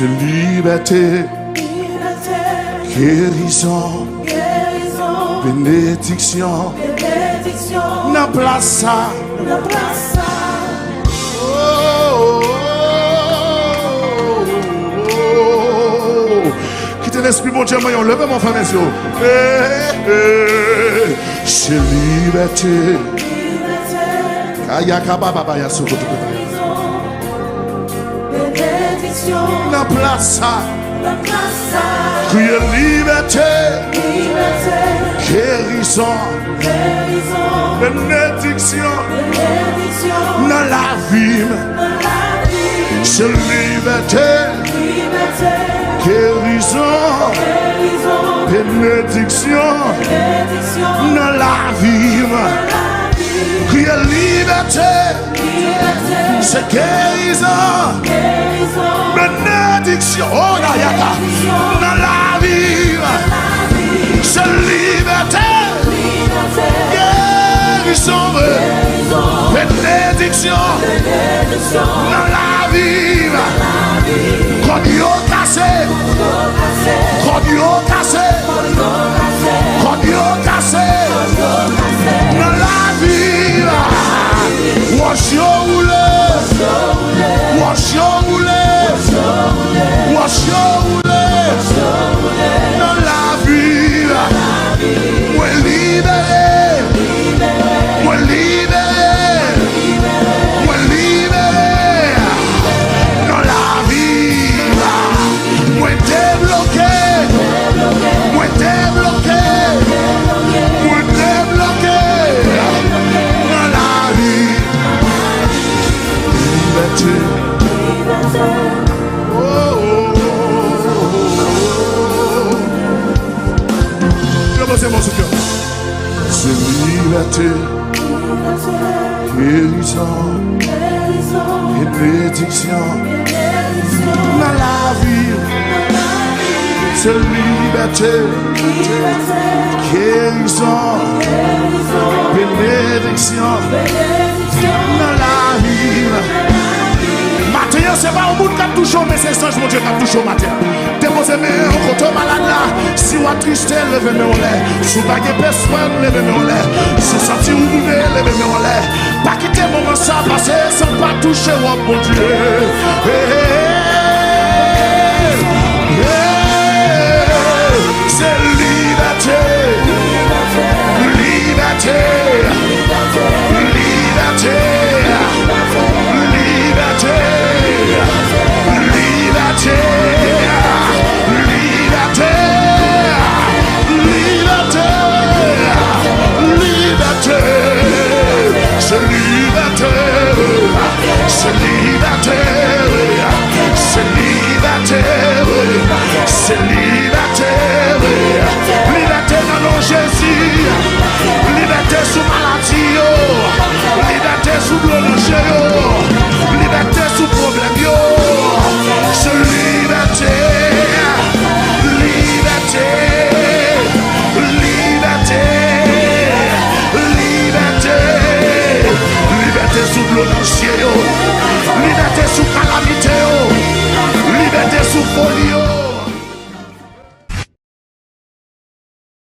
C'est liberté, guérison, bénédiction, n'a place ça. Quittez l'esprit, mon Dieu, levez mon frère, messieurs. C'est liberté. La place, crier liberté, guérison, bénédiction, dans la vie, c'est liberté, guérison, bénédiction, dans la vie, crier liberté, c'est guérison, bénédiction, oh là yaka, dans la vie, c'est liberté, guérison, bénédiction, dans la vie, quand Dieu cassé, quand Dieu cassé, quand Dieu cassé, dans la vie, wash your woolly, wash your woolly, wash your woolly, dans la vie, moi libéré, moi libéré, moi libéré, dans la vie, moi débloqué, moi débloqué, moi débloqué, dans la vie, liberté. C'est liberté, guérison, bénédiction, dans la vie. C'est liberté, guérison, bénédiction, dans la vie. Matin, c'est pas au monde qui a toujours, mais c'est ça, mon Dieu, qui a toujours matin. Déposez mes mains, quand on malade là, si vous êtes triste, levez mes mains en l'air. Si vous n'avez pas personne, levez mes mains en l'air. Si vous sentez où vous voulez, levez mes mains en l'air. Pas quitter le moment ça passer sans pas toucher, oh mon Dieu.